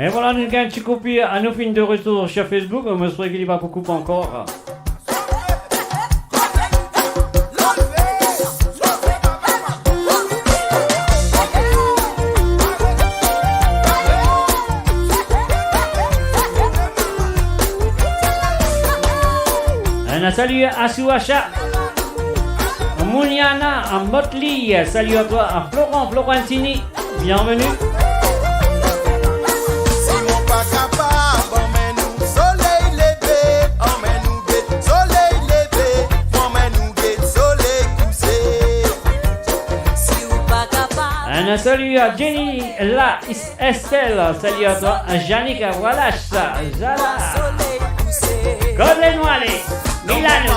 Et voilà, nous avons un petit copie à nos films de retour sur Facebook. Je me souhaite qu'il va beaucoup encore. Un salut à Souacha, Mouniana, à Motley, salut à toi, à Florentini, bienvenue. Un salut à Jenny, la Estelle, salut à toi, à Yannick, voilà ça, Zala, Golden Wally, Milano.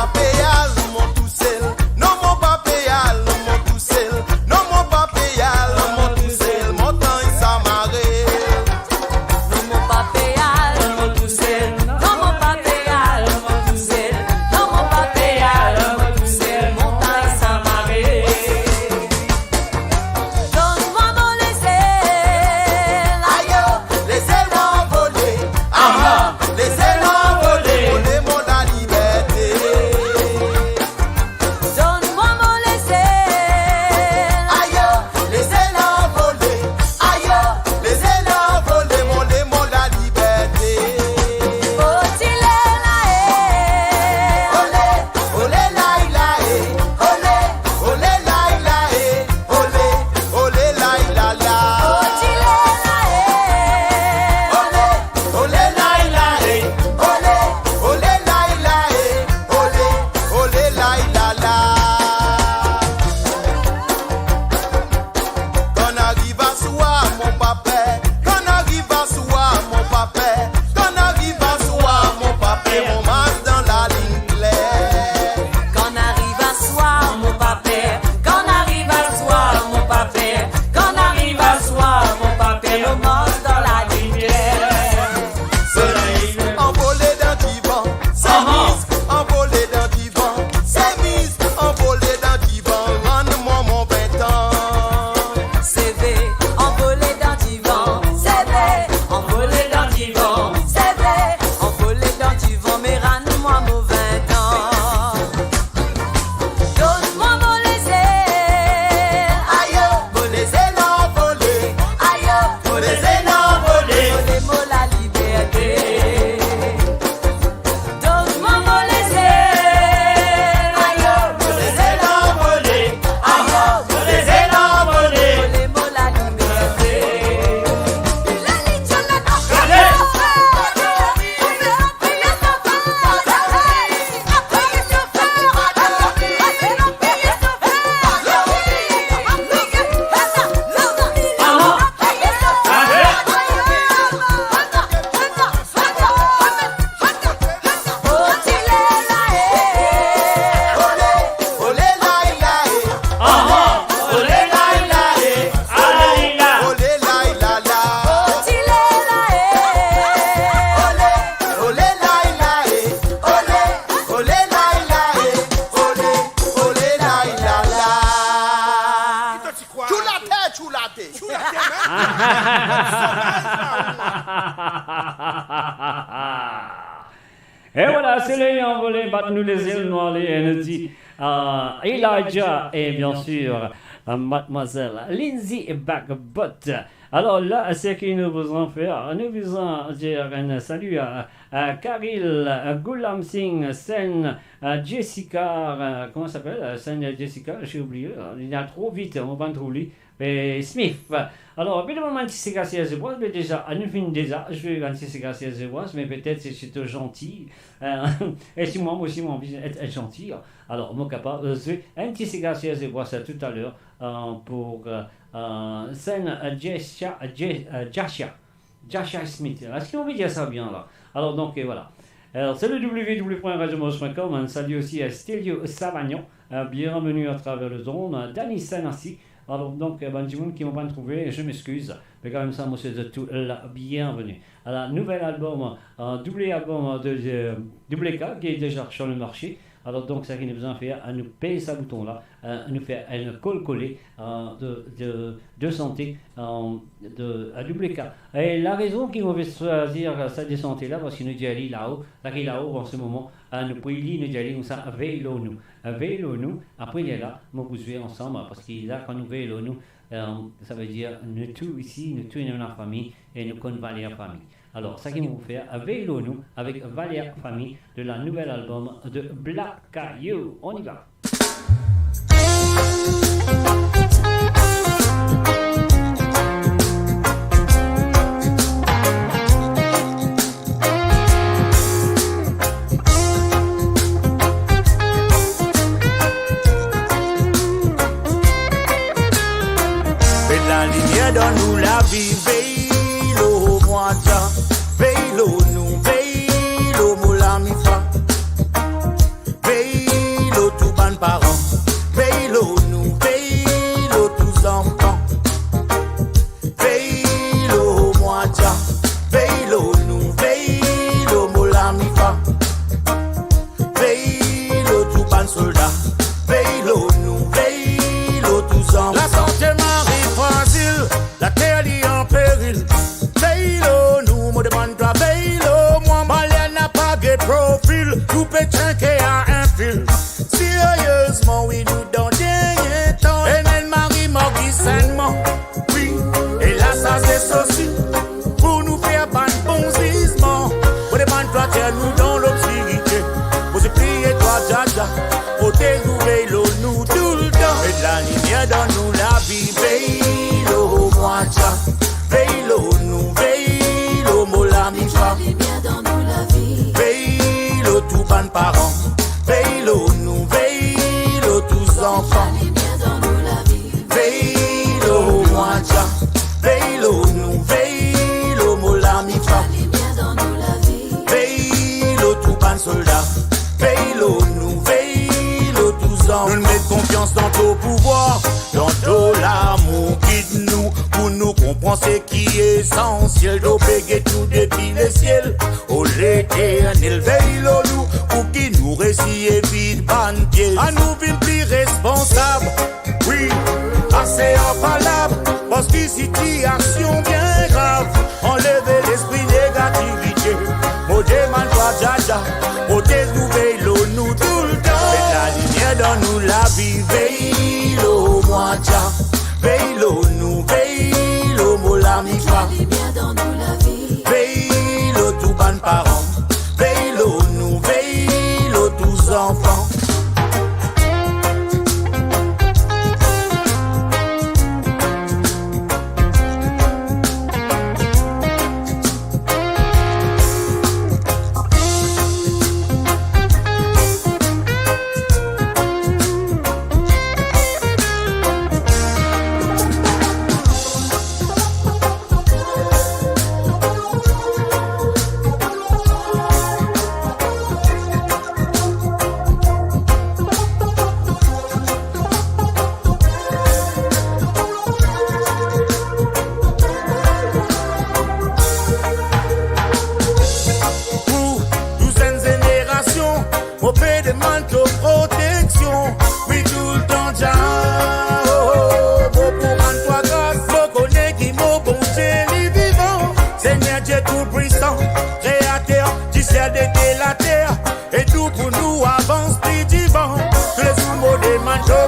Et voilà, c'est les envolés, battent-nous les îles noires, les ND, Elijah et bien sûr Mademoiselle Lindsay Bagbot. Alors là, ce que nous voulons faire, nous voulons dire un salut à Karil, Goulam Singh, Sen, Jessica, comment ça s'appelle Sen Jessica, j'ai oublié, il y a trop vite, on va trouver. Et Smith. Alors, évidemment, c'est cassé à bois, mais déjà, à nous fin déjà, je vais c'est cassé à bois, mais peut-être c'est gentil. Et si moi aussi, mon envie d'être gentil. Alors, mon capable, je vais un petit cassé à bois tout à l'heure pour Sen Jasha Smith. Est-ce qu'on veut dire ça bien là? Alors, donc, et voilà. Alors, c'est le www.radiomos.com. Un salut aussi à Stelio Savagnon. Bienvenue à travers le zone. Danny Sanassi. Alors, donc, du monde qui m'ont pas trouvé, je m'excuse. Mais quand même, ça, moi, c'est tout la bienvenue. Alors, nouvel album, double album de WK qui est déjà sur le marché. Alors donc, ça qui nous besoin de faire, à nous payer ce bouton-là, nous faire un col collé de santé à double cas. Et la raison qu'on veut choisir ça de santé-là, parce que nous disons là-haut, en ce moment, nous pouvons nous disons ça, veillons-nous. Veillons-nous, après là, nous pouvons jouer ensemble, parce que là, quand nous veillons-nous, ça veut dire nous tous ici, nous tous dans la famille, et nous connaissons Valère Famille. Alors, ça qu'il nous faire, veillons-nous avec Valère Famille de la nouvelle album de Black Caillou. On y va. La lumière donne-nous la vie, veille-lo, moi, veille-lo, nous, veille-lo, moula, mi, fa, veille-lo, tout ban parents, veille-lo, nous, veille-lo, tous enfants, veille-lo, moi, veille-lo, nous, veille-lo, moula, mi, fa, veille-lo, tout ban soldat, veille-lo, nous, veille-lo, tous enfants. La santé fragile, la terre est en péril. Veille-lo, nous me demande toi, veille-lo, moi, Malien n'a pas de profil. Tout pétain qui a un fil. Sérieusement, oui, nous dans dernier temps. Et elle marie mort sainement. Oui, et là, ça c'est ceci. Pour nous faire ban bon gisement. Me demande toi, terre nous dans l'obscurité. Pour se crier toi, jaja. Pour nous, veille-lo, nous tout le temps. Et de la lumière dans nous la vie, veille-lo, moi, veille-lo, nous, veille-lo, mola, mi, fa, veille-lo, tout ban parents, veille-lo, nous, veille-lo, tous enfants, veille-lo, moi, veille-lo, nous, veille-lo, mola, mi, fa, veille-lo, tout ban soldat, veille-lo, nous, veille-lo, tous enfants. Nous mettons confiance dans ton pouvoir, dans ton l'amour, guide-nous pour nous comprendre ce qui est essentiel. D'eau béguer tout depuis le ciel. Oh l'éternel, veille-le nous pour qu'il nous récit et vide ban pied. À nous vîmes plus responsables, oui, assez impalable. Parce que situation bien grave, enlever l'esprit négativité. Modé man toi jaja, modé nous veille-le nous tout le temps. Et la lumière dans nous la vie, veille-le moi veille-lo, nous, veille-lo, mola, mi, fa, veille-lo, tout ban parents, veille-lo, nous, veille-lo, tous enfants.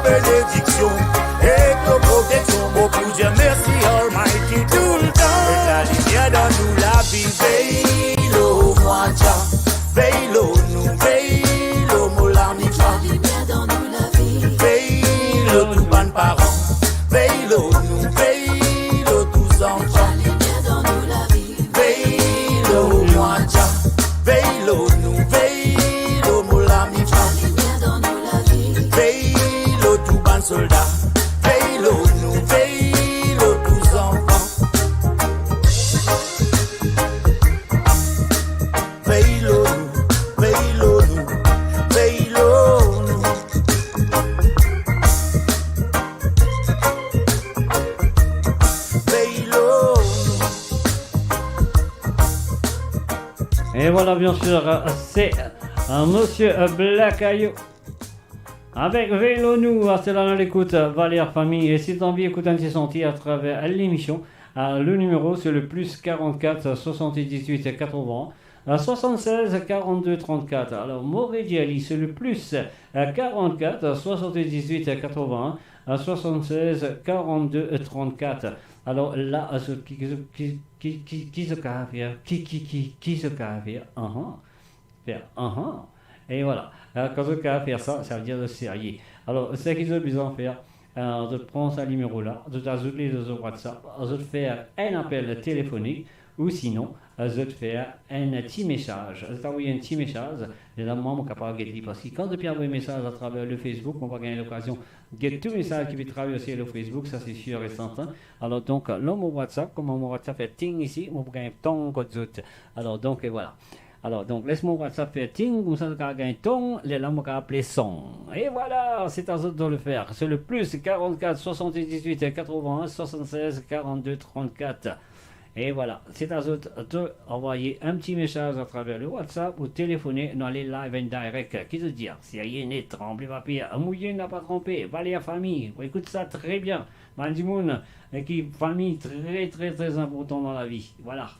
Bénédiction et de protection, pour dire merci Almighty tout le temps. Et la lumière dans nous la vie, veille-lo, moi, veille-lo, nous, veille-lo, mola, mi, fa, veille-lo, tout ban parents, veille-lo, nous, veille-lo, tous enfants, veille-lo, moi, veille-lo, nous, veille-lo, mola, mi, fa, veille-lo, tout ban soldat, veille-lo, nous, veille-lo, tous enfants, veille-lo, nous, veille-lo, nous, veille-lo, nous. Et voilà, bien sûr, c'est Monsieur Black Ayou. Avec Vélo nous, c'est là dans l'écoute, Valère Famille. Et si t'as envie d'écouter un petit sentier à travers l'émission, le numéro c'est le plus 44 78 80 76 42 34. Alors Maurice Ali c'est le plus 44 78 80 76 42 34. Alors là, qui se carrière, qui se carrière, faire et voilà. Quand on va faire ça, ça veut dire de sérieux. Alors, ce qu'ils ont besoin de faire, de prendre ce numéro-là, de ajouter sur WhatsApp, de faire un appel téléphonique, ou sinon, de faire un petit message. De t'envoyer un petit message, et là, moi, je suis capable de dire, parce que quand tu envoies un message à travers le Facebook, on va gagner l'occasion de get tout message qui va traverser le Facebook, ça c'est sûr et certain. Alors, donc, là, mon WhatsApp, comme mon WhatsApp fait ting ici, on va gagner ton code zut. Alors, donc, et voilà. Alors, donc, laisse-moi WhatsApp faire ting, comme ça, on va gagner ton, les là, on va appeler son. Et voilà, c'est à vous de le faire. C'est le plus 44 78 81 76 42 34. Et voilà, c'est à vous d'envoyer un petit message à travers le WhatsApp ou téléphoner dans les live and direct. Qui se dit, si rien n'est tremblé papier, mouillé n'a pas trompé, Valère Famille. Écoute ça très bien. Mandimoun, qui famille très très très important dans la vie. Voilà.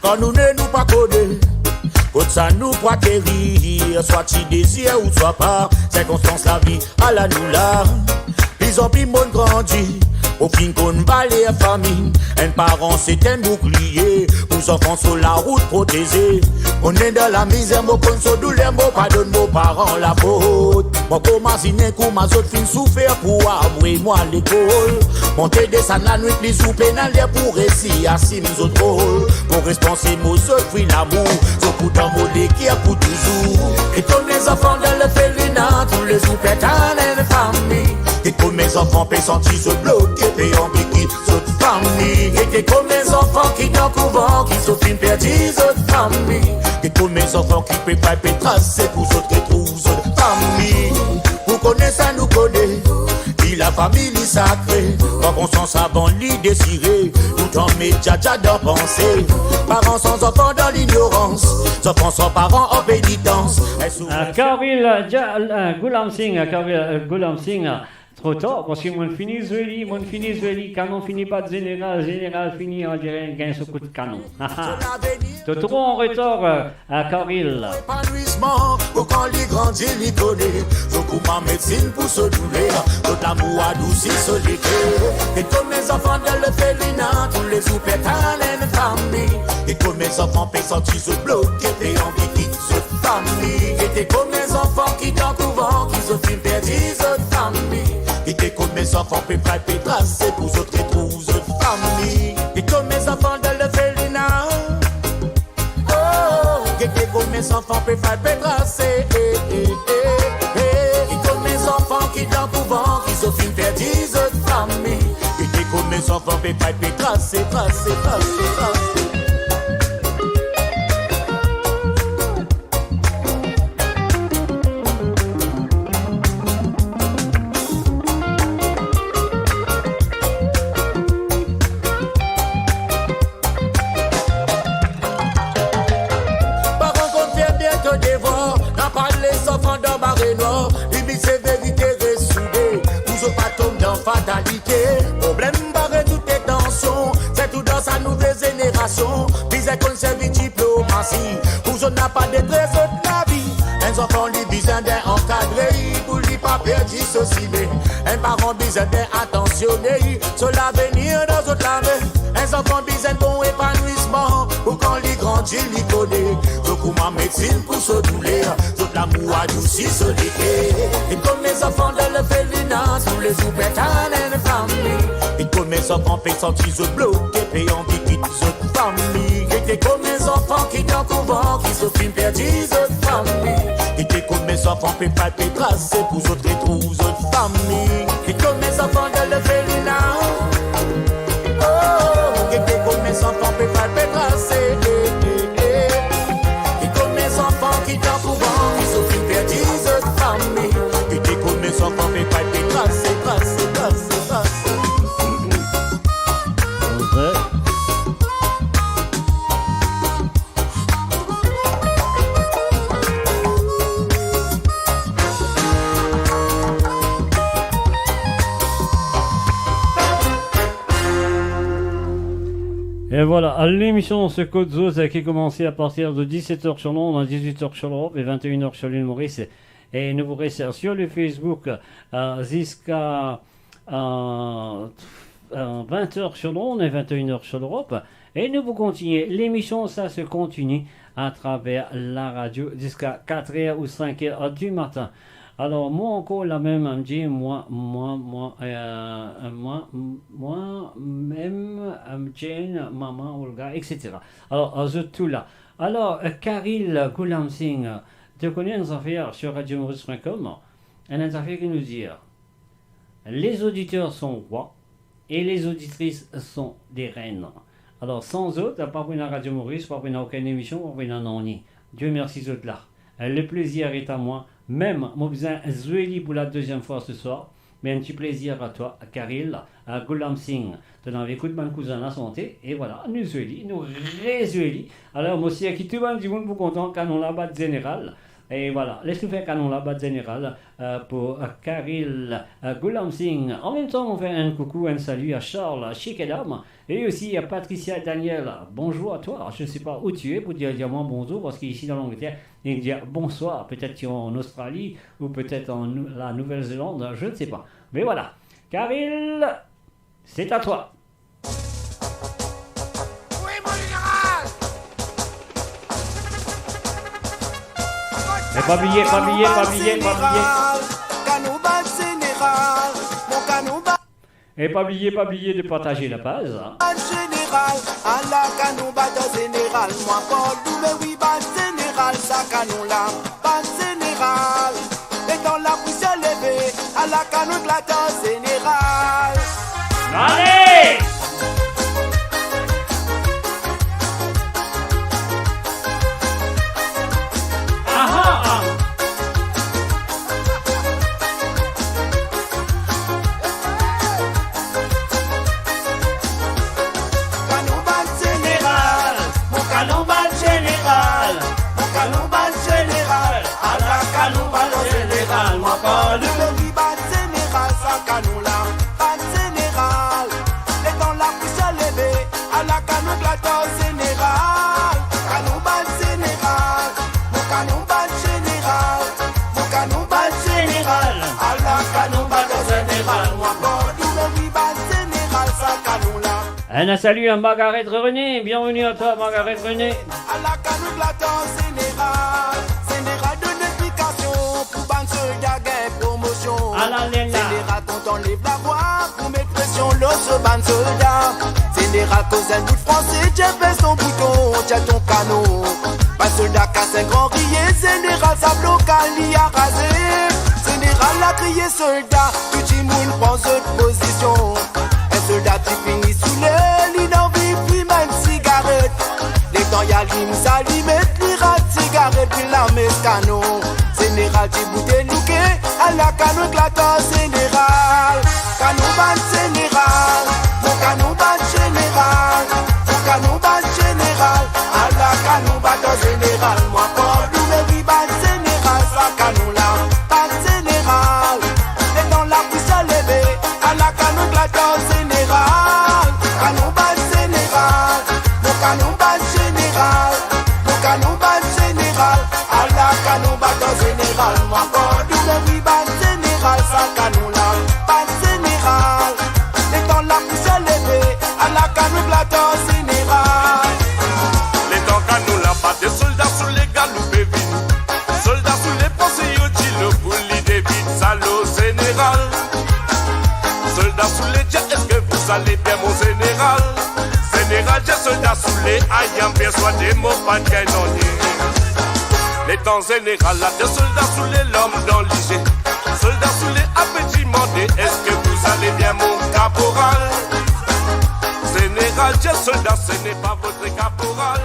Quand nous ne nous pas connus, quand ça nous pas guérir, soit tu désires ou soit pas, c'est constance la vie à la nous là. Ils ont pris mon grandi, au fin qu'on balait la famille. Un parent c'est un bouclier, nous enfants sur la route protégée. On est dans la misère, mon con sur douleur, mon pardonne nos parents la faute. Mon commence coup, ma autre fin souffrir pour avouer moi l'école. Monter descendre la nuit, les sous pénal pour réussir à si nous autres rôles. Pour responser mon autres fruits l'amour, sur coup d'un mot d'équerre pour toujours. Et comme les enfants dans le félinat, tous les sous pétales et les familles. Et comme mes enfants paient sentir se bloquer, paient en béquille, autres familles. Et comme les enfants qui dans le couvent, qui se filment perdus, autres familles. Et comme mes enfants qui paient pas tracer pour autres qui trouvent autres familles. Vous connaissez ça, nous connaissons. Et la famille sacrée, quand on s'en savant l'y désirer, tout en média d'en penser. Parents sans enfants dans l'ignorance, enfants sans parents en pénitence. Karil Goulam Singh, trop tard, parce que mon fini Zweli, canon finit pas de général finit en dirait un gain coup de canon. T'es trop en retard à Karil. Épanouissement, pour quand les grandit, les connaît. Je coupe ma médecine pour se douleur, tout l'amour adouci se l'éclair. Et comme mes enfants dans le félinat, tous les sous-pétales et les familles. Et comme mes enfants paient sentir se bloquer, paient envie quitte cette famille. Et comme mes enfants qui dans le couvent, qui se filment perdus cette famille. Et comme mes enfants paient pas tracer pour autres qui trouvent cette famille. Et comme mes enfants dans le félinat. Et comme mes enfants peuvent faire tracer. Et comme mes enfants qui dans le couvent, qui se filment perdus de famille. Et comme mes enfants peuvent faire tracer. Problème barré toutes les tensions, c'est tout dans sa nouvelle génération. Vise conserver diplomatie, pour je n'a pas de trésor de la vie. Un enfant lui besoin d'un encadré, pour lui pas perdre ceci. Un parent besoin d'un attentionné, sur l'avenir dans autres lames. Un enfant besoin bon épanouissement, pour quand lui grandit, lui connaît. Je coupe ma médecine pour se douleur, tout l'amour adouci se l'été. Et comme mes enfants dans le félinat, sous les sous-pétales et les familles. Et comme mes enfants paient sentir se bloquer, paient envie quitte cette famille. Et comme mes enfants qui dans le couvent, qui se filment perdus cette famille. Et comme mes enfants enfants peut pas te tracer pour autres et pour autres familles. Et comme mes enfants de le Félina, oh, et comme mes enfants peut pas te tracer. Et comme mes enfants qui t'en pouvant, qui souffrent une bêtise de famille. Et comme mes enfants peut pas te tracer, tracer, tracer, tracer. Et voilà, l'émission Ce Code Zose qui a commencé à partir de 17h sur Londres, 18h sur l'Europe et 21h sur l'île Maurice. Et nous vous restons sur le Facebook jusqu'à 20h sur Londres et 21h sur l'Europe. Et nous vous continuons. L'émission, ça se continue à travers la radio jusqu'à 4h ou 5h du matin. Alors, moi encore, la même, me dit, même, Jane, maman, Olga, etc. Alors, tout là. Alors, Karil Ghulam Singh, tu connais une affaire sur radiomaurice.com, une affaire qui nous dit, les auditeurs sont rois et les auditrices sont des reines. Alors, sans eux, t'as pas pris la Radio Maurice, pas pris aucune émission, pas pris un nani. Dieu merci, eux là. Le plaisir est à moi. Même, mon besoin Zueli pour la deuxième fois ce soir. Mais un petit plaisir à toi, Karil, à Ghulam Singh. Tu n'avais écouté mon cousin à la santé. Et voilà, nous Zueli, nous rézueli. Alors, moi aussi, à qui tout le monde dit, vous content, canon là-bas général. Et voilà, laisse-nous faire canon là-bas général pour Karil Ghulam Singh. En même temps, on fait un coucou, un salut à Charles Chikedam et aussi à Patricia et Daniel. Bonjour à toi. Je ne sais pas où tu es pour dire moi bonjour parce qu'ici dans l'Angleterre, il dit bonsoir. Peut-être tu es en Australie ou peut-être en la Nouvelle-Zélande, je ne sais pas. Mais voilà, Karil, c'est à toi. Et pas oublier. Et pas oublier de partager la page. Général, à la canon de général, moi Paul, mais oui, général, ça canon là, général. Et dans la poussière levée, à la canon de la général. Allez! Un salut à Margaret René, bienvenue à toi Margaret René. À la canon de la général de l'explication pour ban soldat gain promotion. À la Léna. Général quand on lève la voix pour mettre pression l'eau sur ban soldat. Général cause un bout de français, j'ai fait son bouton, tiens ton canon. Ban soldat casse un grand rier, général sa blocal y a rasé. Général a crié soldat, tout le monde prend cette position. Un soldat qui finit sous l'aile, il en vit plus même cigarette. Les temps y'a l'hymne, ça lui met l'ira de cigarette, puis la messe canon. Général du bouteille louqué, à la canon éclatant général. Canon ban général, mon canon ban général. Mon canon ban général, à la canon ban général. Moi pas nous mais oui ban général, ça canon là, ban général. Et dans la poussière levée, à la canon éclatant général. Canon ban général, mon canon ban général. Mon canon ban général, à la canon ban général. Moi pas nous mais oui ban général, ça canon là, ban général. Et dans la poussière levée, à la canon éclatant général. Les temps canon là, pas des soldats sous les galoupes vides. Soldats sous les pensées, yo dit le bouli des vides, salaud général. Soldats sous les dias, est-ce que vous allez bien mon général? Général, j'ai soldats sous les ayants, persuadez mon pas de gagnonnier. Les temps général, là, des soldats sous les lames dans l'IG. Soldats sous les appétits demandés, est-ce que vous allez bien mon caporal? Général, j'ai soldat, ce n'est pas votre caporal.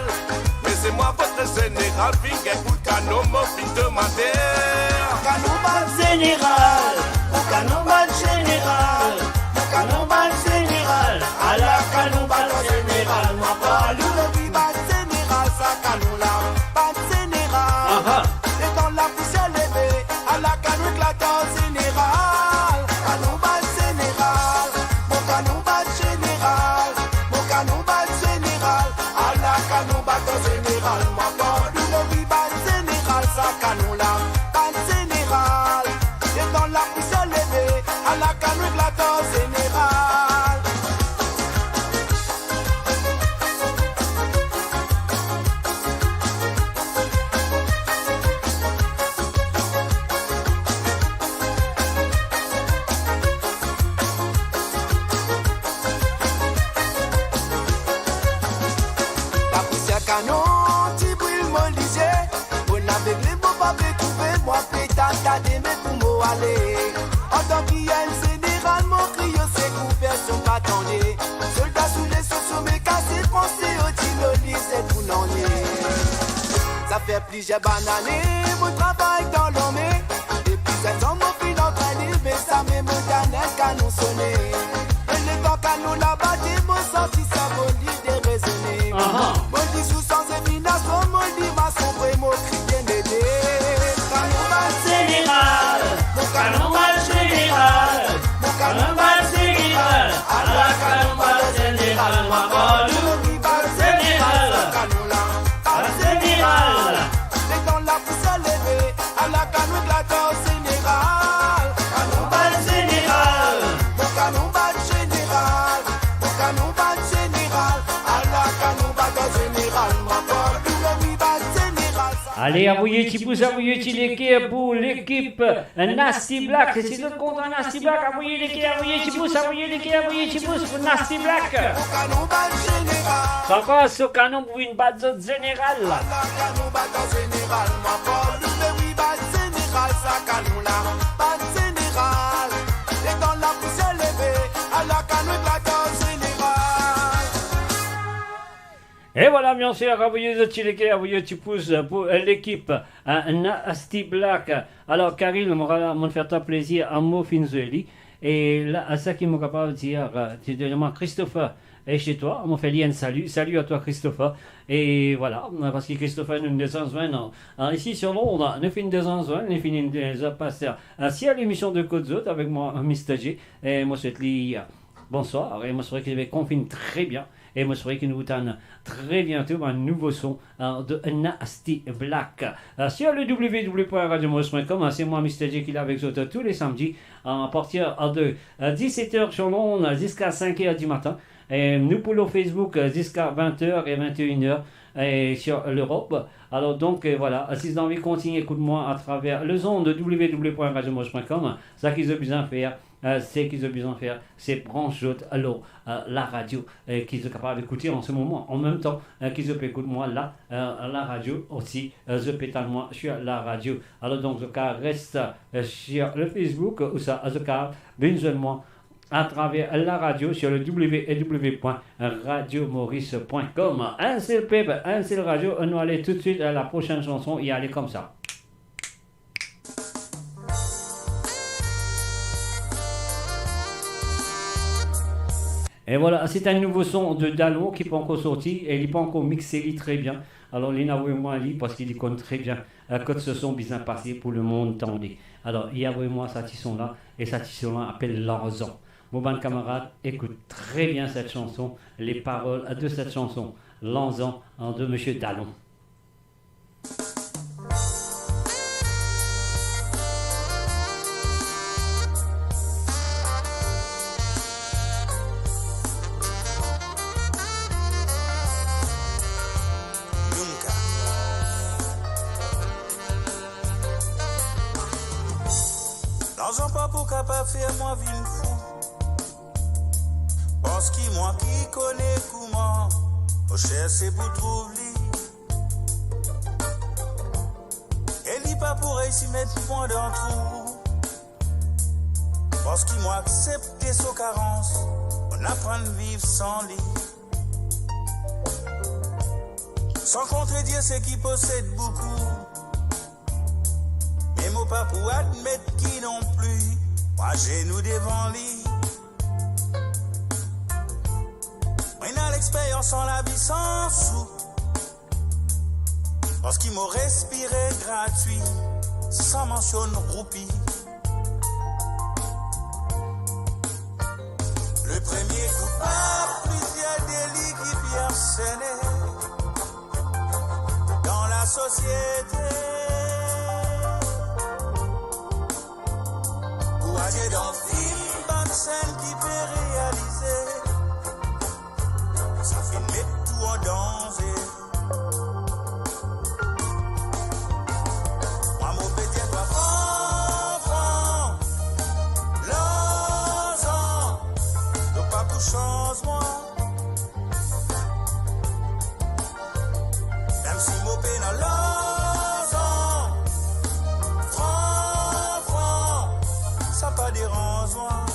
Mais c'est moi votre général, finger pour le canon, mon fin de madère. Canon général, au canon général, au canon général, à la canon général, moi pas le général, ça canon là, pas général. Et dans la poussière levée, à la canon éclatant général, canon général, mon canon général, mon canon général, à la canon général, moi pas le général, ça canon là, pas général. Et dans la poussière levée, à la canon éclatant général. La poussière canon, tu brûles mon lisier. On avait les mots, pas trouvé, moi, pétard, t'as des mecs pour m'aller. En tant qu'IL général, mon cri, c'est couvert, son pas tendu. Soldats sous les sociaux, mais cassés, français, au tiloli, c'est tout n'en est. Ça fait plusieurs bananes, mon travail dans l'armée. Depuis 7 ans, mon fil entraîné, mais ça même mon dernier canon sonné. Et les temps canon là-bas, des mots sortis, ça vaut l'idée raisonnée. Mon dit sous sans émination, mon dit ma sombre et mon cri bien aidé. Canon général, mon canon général, mon canon général, à la canon général, ma bonne général, canon là, pas général. Et dans la poussière levée, à la canon éclatant général, canon général, mon canon général, mon canon général, à la canon général, ma bonne général. Allez, envoyez petit pouce, envoyez petit l'équipe pour l'équipe Nasty Black. Si vous êtes content Nasty Black, envoyez l'équipe, envoyez petit pouce, envoyez l'équipe, envoyez petit pouce pour Nasty Black. Ça passe au canon pour une base générale. Et voilà, bien sûr, envoyez le petit like, envoyez le petit pouce pour l'équipe Nasty Black. Alors, Karine, m'a fait un plaisir à moi, Finzueli. Et là, à ça qui m'a capable de dire, tu demandes Christopher est chez toi. On m'a fait un salut. Salut à toi, Christopher. Et voilà, parce que Christopher nous descend ici sur Londres, nous finissons descend nous finissons des passer si à l'émission de Côte d'Azur avec moi, Mr. J. Et moi, c'est bonsoir. Et moi, c'est vrai que je vais confiner très bien. Et moi, c'est vrai que nous vous donne très bientôt un nouveau son de Nasty Black. Sur le www.radiomos.com, c'est moi, Mr. J, qui est avec vous tous les samedis à partir de 17h sur Londres jusqu'à 5h du matin. Et nous pour Facebook jusqu'à 20h et 21h et sur l'Europe. Alors donc voilà, si vous avez envie de continuer, écoute-moi à travers le son de www.radiomos.com. Ça qu'ils ont besoin de faire, c'est brancher alors la radio qu'ils sont capables d'écouter en ce moment. En même temps qu'ils écoutent moi là, la radio aussi, je pétale moi sur la radio. Alors donc je reste sur le Facebook ou ça, je besoin à travers la radio sur le www.radiomaurice.com. Un seul pep, un seul radio. On va aller tout de suite à la prochaine chanson et aller comme ça. Et voilà, c'est un nouveau son de Dallon qui n'est pas encore sorti et il n'est pas encore mixé très bien. Alors, il n'a moi parce qu'il connaît très bien quand ce son bien passé pour le monde tendu. Alors, il y a vraiment cette chanson-là et cette chanson-là appelle Lanzan. Mon bon camarade, écoute très bien cette chanson, les paroles de cette chanson, Lanzan de Monsieur Dallon. L'argent pas pour capable faire moi vivre fou. Parce que moi qui connais comment, au cher c'est pour trouver. ici mettre point dans trou. Parce qu'ils m'ont accepté sous carence, on apprend à vivre sans lit. Sans contredire ceux qui possèdent beaucoup. Mais mon pas pour admettre qui non plus. Moi j'ai nous devant lui. Moi n'a l'expérience en la vie sans sou. Parce qu'ils m'ont respiré gratuit, sans mention roupie. Le premier coupable, plusieurs délits qui viennent harceler dans la société. Courageux dans le film, bonne scène qui peut réaliser. Ça fait mettre tout en danger. Moi, mon petit, toi, franc, l'ensemble, le pas pour changement. Même si mon pays dans l'ensemble, franc, ça pas dérange moi.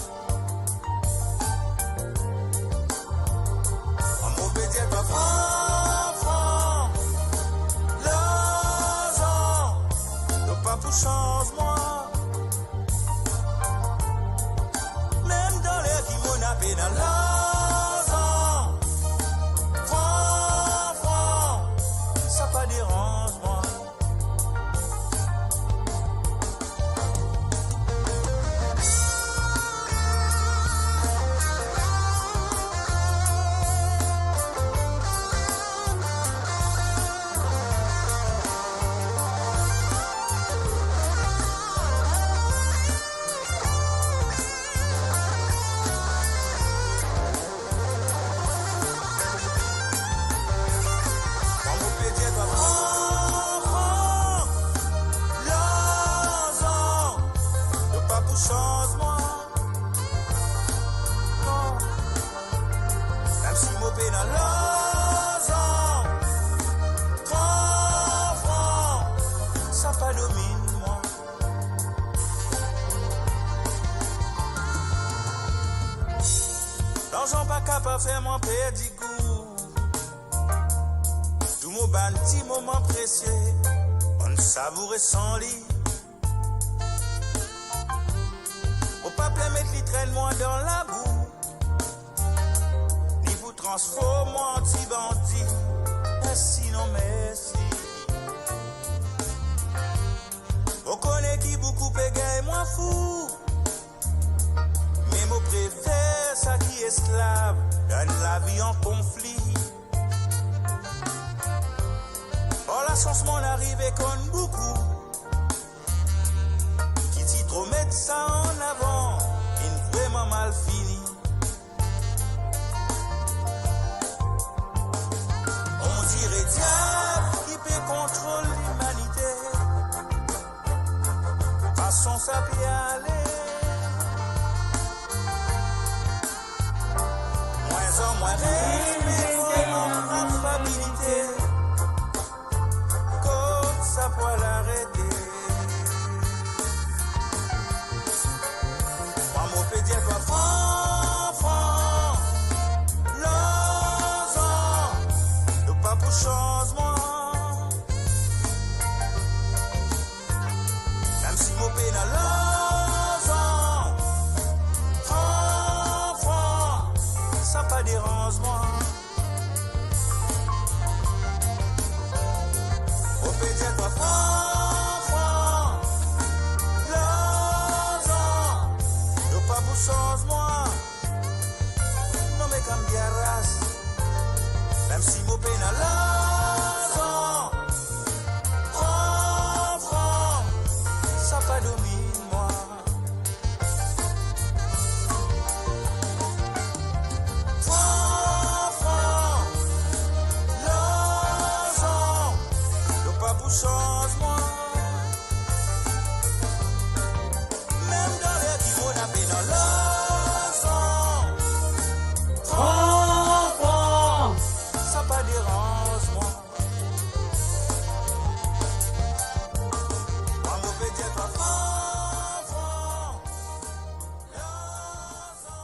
Mon petit, toi, franc, l'ensemble, le pas pour changement. Même dans l'air qui m'ont appelé dans l'ensemble, franc, ça pas dérange moi. Moi, mon petit, toi, franc, l'ensemble, le pas pour changement. Non. Même si mon pays dans l'ensemble, franc, ça pas domine moi. L'argent pas capable faire mon père du goût. Tout mon ban petit moment précieux, on savourait sans lit. Au pas mettre les traîne moi dans la boue. Ni vous transformer en petit bandit. Merci non merci. On connaît qui beaucoup pégaye moins fou. Mais mon préfère ça qui esclave donne la vie en conflit. Oh la chance m'en arrive comme beaucoup. Qui t'y trop mettre ça en avant, il vraiment mal fini. On dirait diable qui peut contrôler l'humanité. Façon ça peut aller. Moins en moins respect, moins affabilité. Comme ça pour l'arrêter. Moi mon pédiat toi franc, l'ensemble, le pas pour changement. Même si mon pays dans l'ensemble, franc, ça pas dérange moi. Au pédiat toi franc, l'ensemble, le pas pour changement. Non mais comme bien race, même si mon pays dans l'ensemble, franc, ça pas domine moi. Franc, l'ensemble, le pas pour changement. Même dans l'air qui vont taper dans l'ensemble, Franc, ça pas dérange moi. Moi mon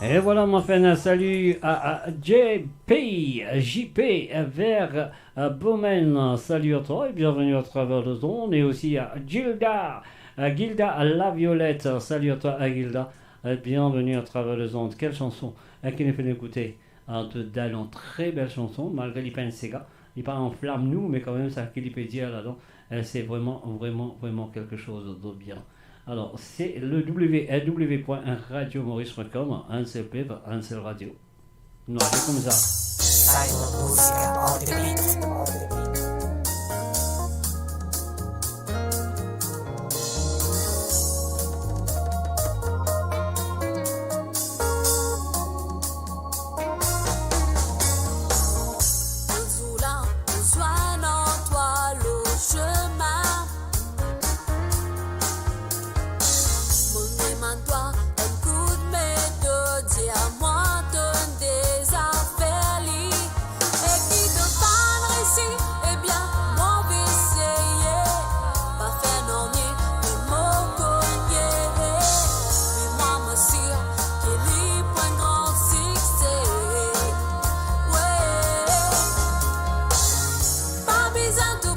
Et voilà, mon fait un salut à JP vers Bowman. Salut à toi et bienvenue à travers le zone. Et aussi à Gilda à La Violette. Salut à toi, à Gilda. Bienvenue à travers le zone. Quelle chanson qui nous fait écouter de Dallon. Très belle chanson, malgré les peines Sega. Il pas en flamme nous, mais quand même, ça qu'il peut dire là-dedans. C'est vraiment quelque chose de bien. Alors, c'est le www.radiomaurice.com, un seul pub, un seul radio. Non, c'est comme ça. Pas besoin de